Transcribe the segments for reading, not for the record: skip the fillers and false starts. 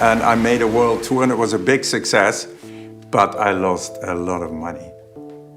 And I made a world tour and it was a big success, but I lost a lot of money.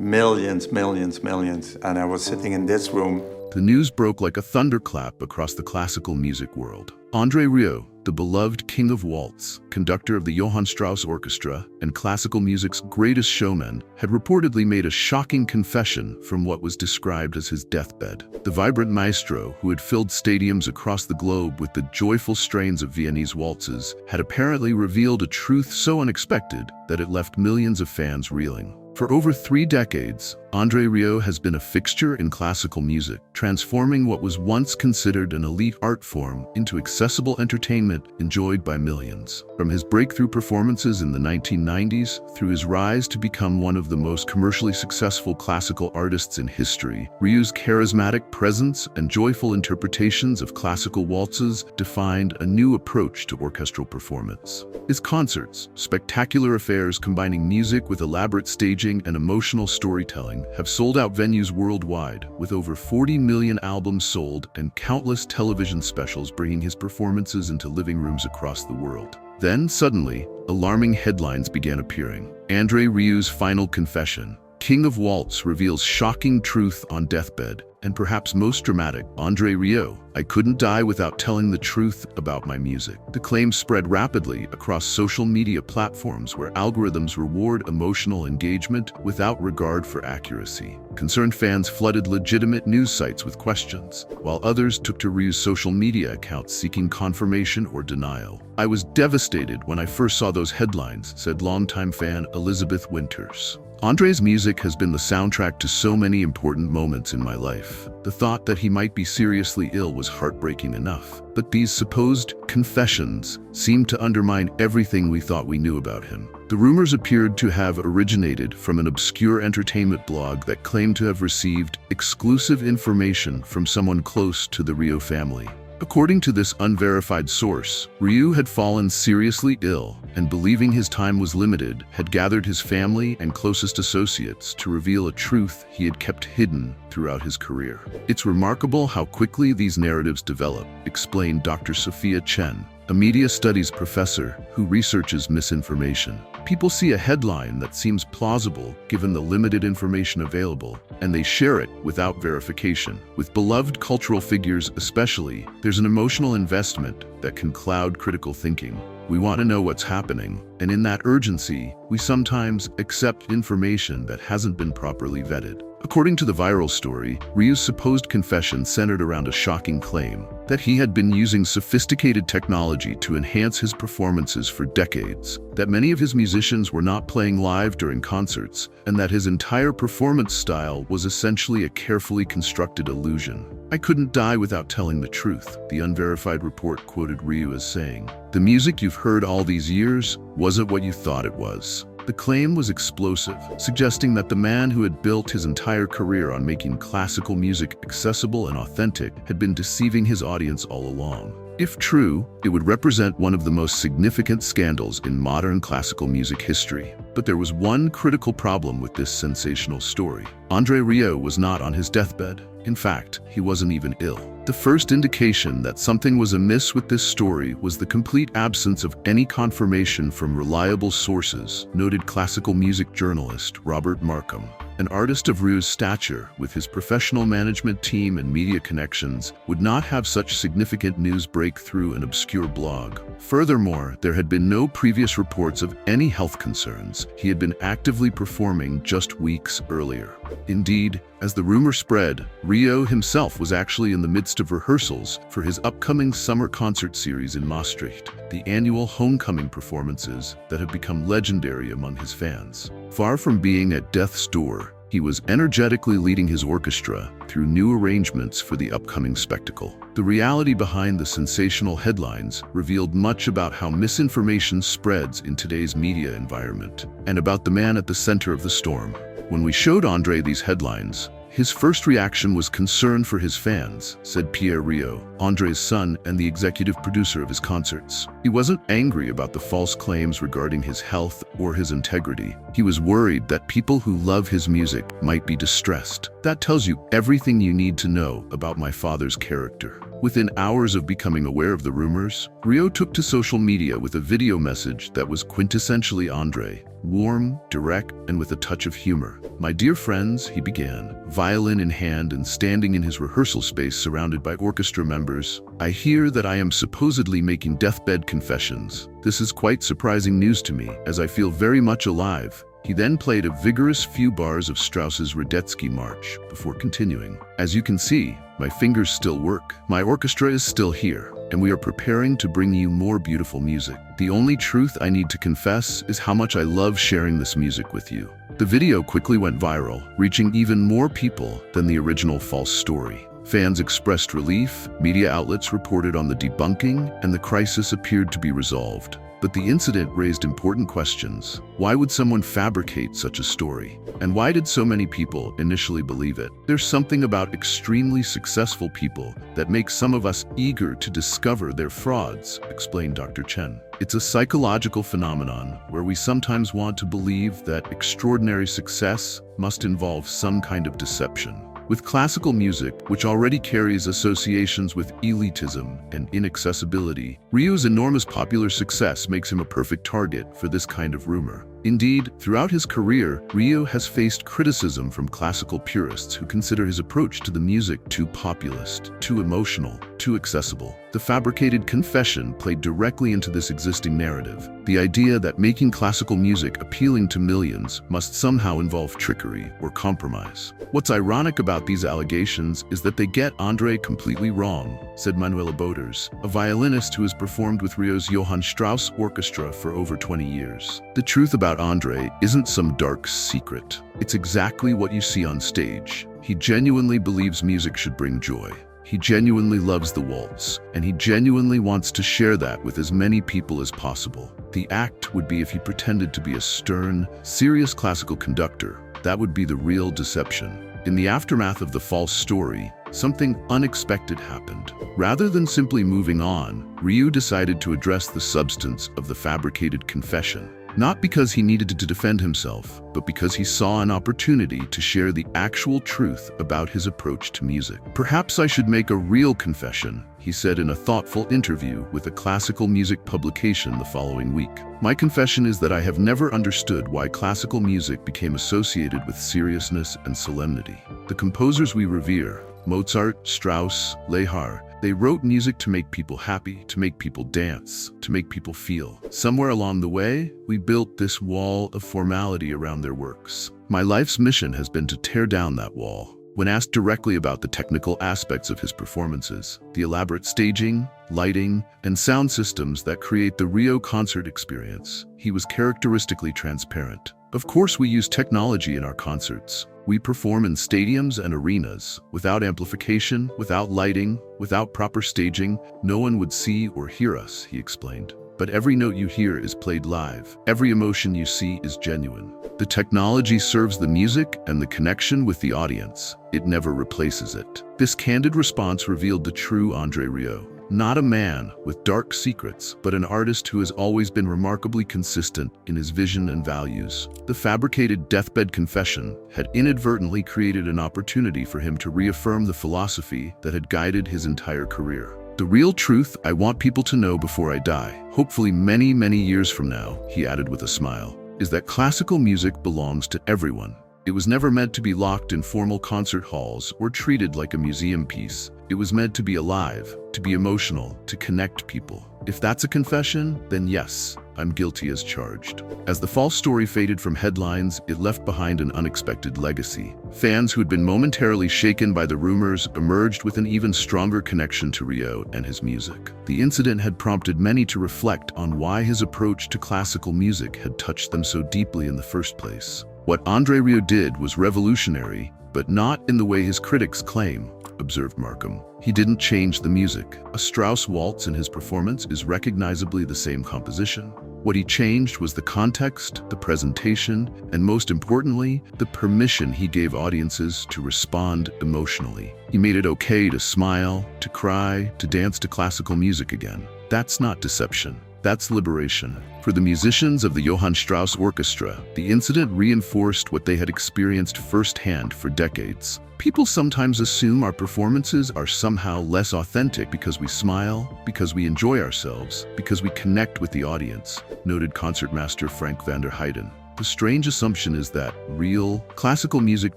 Millions, millions, millions. And I was sitting in this room. The news broke like a thunderclap across the classical music world. André Rieu, the beloved king of waltz, conductor of the Johann Strauss Orchestra and classical music's greatest showman, had reportedly made a shocking confession from what was described as his deathbed. The vibrant maestro, who had filled stadiums across the globe with the joyful strains of Viennese waltzes, had apparently revealed a truth so unexpected that it left millions of fans reeling. For over 3 decades, André Rieu has been a fixture in classical music, transforming what was once considered an elite art form into accessible entertainment enjoyed by millions. From his breakthrough performances in the 1990s through his rise to become one of the most commercially successful classical artists in history, Rieu's charismatic presence and joyful interpretations of classical waltzes defined a new approach to orchestral performance. His concerts, spectacular affairs combining music with elaborate staging and emotional storytelling, have sold out venues worldwide, with over 40 million albums sold and countless television specials bringing his performances into living rooms across the world. Then, suddenly, alarming headlines began appearing. André Rieu's final confession, King of Waltz, reveals shocking truth on deathbed. And perhaps most dramatic, André Rieu, I couldn't die without telling the truth about my music. The claim spread rapidly across social media platforms where algorithms reward emotional engagement without regard for accuracy. Concerned fans flooded legitimate news sites with questions, while others took to Rieu's social media accounts seeking confirmation or denial. I was devastated when I first saw those headlines, said longtime fan Elizabeth Winters. André's music has been the soundtrack to so many important moments in my life. The thought that he might be seriously ill was heartbreaking enough. But these supposed confessions seemed to undermine everything we thought we knew about him. The rumors appeared to have originated from an obscure entertainment blog that claimed to have received exclusive information from someone close to the Rieu family. According to this unverified source, Rieu had fallen seriously ill and, believing his time was limited, had gathered his family and closest associates to reveal a truth he had kept hidden throughout his career. It's remarkable how quickly these narratives develop, explained Dr. Sophia Chen, a media studies professor who researches misinformation. People see a headline that seems plausible given the limited information available, and they share it without verification. With beloved cultural figures especially, there's an emotional investment that can cloud critical thinking. We want to know what's happening, and in that urgency, we sometimes accept information that hasn't been properly vetted. According to the viral story, Rieu's supposed confession centered around a shocking claim that he had been using sophisticated technology to enhance his performances for decades, that many of his musicians were not playing live during concerts, and that his entire performance style was essentially a carefully constructed illusion. I couldn't die without telling the truth, the unverified report quoted Rieu as saying. The music you've heard all these years wasn't what you thought it was. The claim was explosive, suggesting that the man who had built his entire career on making classical music accessible and authentic had been deceiving his audience all along. If true, it would represent one of the most significant scandals in modern classical music history. But there was one critical problem with this sensational story. André Rieu was not on his deathbed. In fact, he wasn't even ill. The first indication that something was amiss with this story was the complete absence of any confirmation from reliable sources, noted classical music journalist Robert Markham. An artist of Rieu's stature, with his professional management team and media connections, would not have such significant news break through an obscure blog. Furthermore, there had been no previous reports of any health concerns. He had been actively performing just weeks earlier. Indeed, as the rumor spread, Rieu himself was actually in the midst of rehearsals for his upcoming summer concert series in Maastricht, the annual homecoming performances that have become legendary among his fans. Far from being at death's door, he was energetically leading his orchestra through new arrangements for the upcoming spectacle. The reality behind the sensational headlines revealed much about how misinformation spreads in today's media environment, and about the man at the center of the storm. When we showed André these headlines, his first reaction was concern for his fans, said Pierre Rieu, André's son and the executive producer of his concerts. He wasn't angry about the false claims regarding his health or his integrity. He was worried that people who love his music might be distressed. That tells you everything you need to know about my father's character. Within hours of becoming aware of the rumors, Rieu took to social media with a video message that was quintessentially André. Warm, direct, and with a touch of humor. "My dear friends," he began, violin in hand and standing in his rehearsal space surrounded by orchestra members, "I hear that I am supposedly making deathbed confessions. This is quite surprising news to me, as I feel very much alive." He then played a vigorous few bars of Strauss's Radetzky March before continuing. "As you can see, my fingers still work. My orchestra is still here, and we are preparing to bring you more beautiful music. The only truth I need to confess is how much I love sharing this music with you." The video quickly went viral, reaching even more people than the original false story. Fans expressed relief, media outlets reported on the debunking, and the crisis appeared to be resolved. But the incident raised important questions. Why would someone fabricate such a story? And why did so many people initially believe it? There's something about extremely successful people that makes some of us eager to discover their frauds, explained Dr. Chen. It's a psychological phenomenon where we sometimes want to believe that extraordinary success must involve some kind of deception. With classical music, which already carries associations with elitism and inaccessibility, Rieu's enormous popular success makes him a perfect target for this kind of rumor. Indeed, throughout his career, Rieu has faced criticism from classical purists who consider his approach to the music too populist, too emotional, too accessible. The fabricated confession played directly into this existing narrative, the idea that making classical music appealing to millions must somehow involve trickery or compromise. What's ironic about these allegations is that they get André completely wrong, said Manuela Boders, a violinist who has performed with Rieu's Johann Strauss Orchestra for over 20 years. The truth about André isn't some dark secret. It's exactly what you see on stage. He genuinely believes music should bring joy. He genuinely loves the waltz, and he genuinely wants to share that with as many people as possible. The act would be if he pretended to be a stern, serious classical conductor. That would be the real deception. In the aftermath of the false story, something unexpected happened. Rather than simply moving on, Rieu decided to address the substance of the fabricated confession. Not because he needed to defend himself, but because he saw an opportunity to share the actual truth about his approach to music. "Perhaps I should make a real confession," he said in a thoughtful interview with a classical music publication the following week. "My confession is that I have never understood why classical music became associated with seriousness and solemnity. The composers we revere, Mozart, Strauss, Lehar, they wrote music to make people happy, to make people dance, to make people feel. Somewhere along the way, we built this wall of formality around their works. My life's mission has been to tear down that wall." When asked directly about the technical aspects of his performances, the elaborate staging, lighting, and sound systems that create the Rieu concert experience, he was characteristically transparent. "Of course, we use technology in our concerts. We perform in stadiums and arenas. Without amplification, without lighting, without proper staging, no one would see or hear us," he explained. "But every note you hear is played live. Every emotion you see is genuine. The technology serves the music and the connection with the audience. It never replaces it." This candid response revealed the true André Rieu. Not a man with dark secrets, but an artist who has always been remarkably consistent in his vision and values. The fabricated deathbed confession had inadvertently created an opportunity for him to reaffirm the philosophy that had guided his entire career. "The real truth I want people to know before I die, hopefully many, many years from now," he added with a smile, "is that classical music belongs to everyone. It was never meant to be locked in formal concert halls or treated like a museum piece. It was meant to be alive, to be emotional, to connect people. If that's a confession, then yes, I'm guilty as charged." As the false story faded from headlines, it left behind an unexpected legacy. Fans who had been momentarily shaken by the rumors emerged with an even stronger connection to Rieu and his music. The incident had prompted many to reflect on why his approach to classical music had touched them so deeply in the first place. What André Rieu did was revolutionary, but not in the way his critics claim, observed Markham. He didn't change the music. A Strauss waltz in his performance is recognizably the same composition. What he changed was the context, the presentation, and most importantly, the permission he gave audiences to respond emotionally. He made it okay to smile, to cry, to dance to classical music again. That's not deception. That's liberation. For the musicians of the Johann Strauss Orchestra, the incident reinforced what they had experienced firsthand for decades. People sometimes assume our performances are somehow less authentic because we smile, because we enjoy ourselves, because we connect with the audience, noted concertmaster Frank van der Heijden. The strange assumption is that real, classical music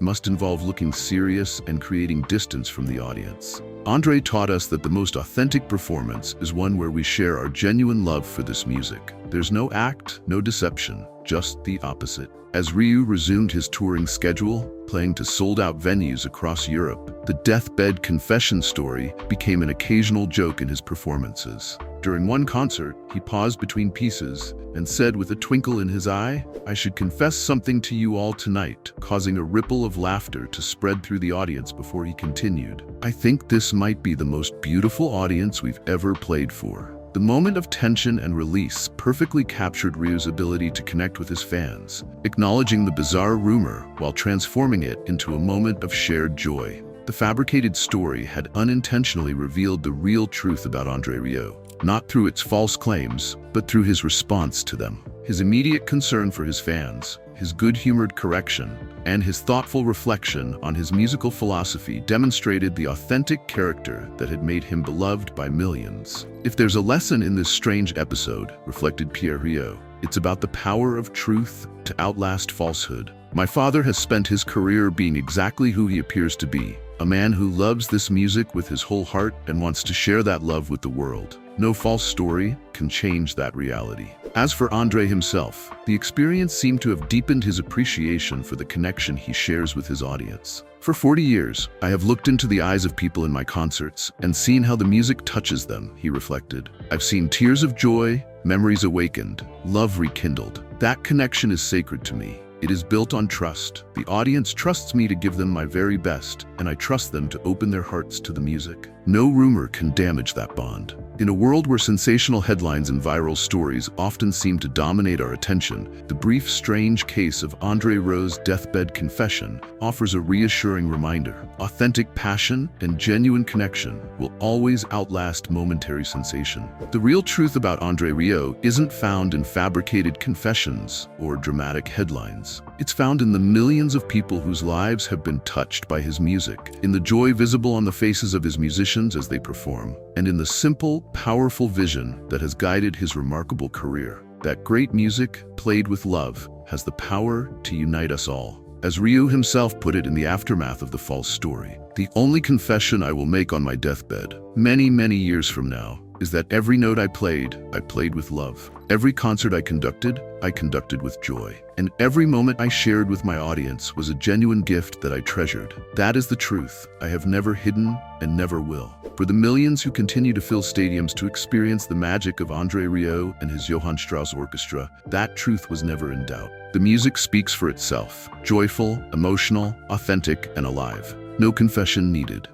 must involve looking serious and creating distance from the audience. André taught us that the most authentic performance is one where we share our genuine love for this music. There's no act, no deception, just the opposite. As Rieu resumed his touring schedule, playing to sold-out venues across Europe, the Deathbed confession story became an occasional joke in his performances. During one concert, he paused between pieces and said with a twinkle in his eye, "I should confess something to you all tonight," causing a ripple of laughter to spread through the audience before he continued. "I think this might be the most beautiful audience we've ever played for." The moment of tension and release perfectly captured Rieu's ability to connect with his fans, acknowledging the bizarre rumor while transforming it into a moment of shared joy. The fabricated story had unintentionally revealed the real truth about André Rieu, not through its false claims, but through his response to them. His immediate concern for his fans, his good-humored correction, and his thoughtful reflection on his musical philosophy demonstrated the authentic character that had made him beloved by millions. "If there's a lesson in this strange episode," reflected Pierre Rieu, "it's about the power of truth to outlast falsehood. My father has spent his career being exactly who he appears to be, a man who loves this music with his whole heart and wants to share that love with the world. No false story can change that reality." As for André himself, the experience seemed to have deepened his appreciation for the connection he shares with his audience. "For 40 years, I have looked into the eyes of people in my concerts and seen how the music touches them," he reflected. "I've seen tears of joy, memories awakened, love rekindled. That connection is sacred to me. It is built on trust. The audience trusts me to give them my very best, and I trust them to open their hearts to the music. No rumor can damage that bond." In a world where sensational headlines and viral stories often seem to dominate our attention, the brief, strange case of André Rieu's Deathbed confession offers a reassuring reminder. Authentic passion and genuine connection will always outlast momentary sensation. The real truth about André Rieu isn't found in fabricated confessions or dramatic headlines. It's found in the millions of people whose lives have been touched by his music, in the joy visible on the faces of his musicians as they perform, and in the simple, powerful vision that has guided his remarkable career. That great music, played with love, has the power to unite us all. As Rieu himself put it in the aftermath of the false story, "The only confession I will make on my deathbed, many, many years from now, is that every note I played with love. Every concert I conducted with joy. And every moment I shared with my audience was a genuine gift that I treasured. That is the truth I have never hidden and never will." For the millions who continue to fill stadiums to experience the magic of André Rieu and his Johann Strauss Orchestra, that truth was never in doubt. The music speaks for itself, joyful, emotional, authentic, and alive. No confession needed.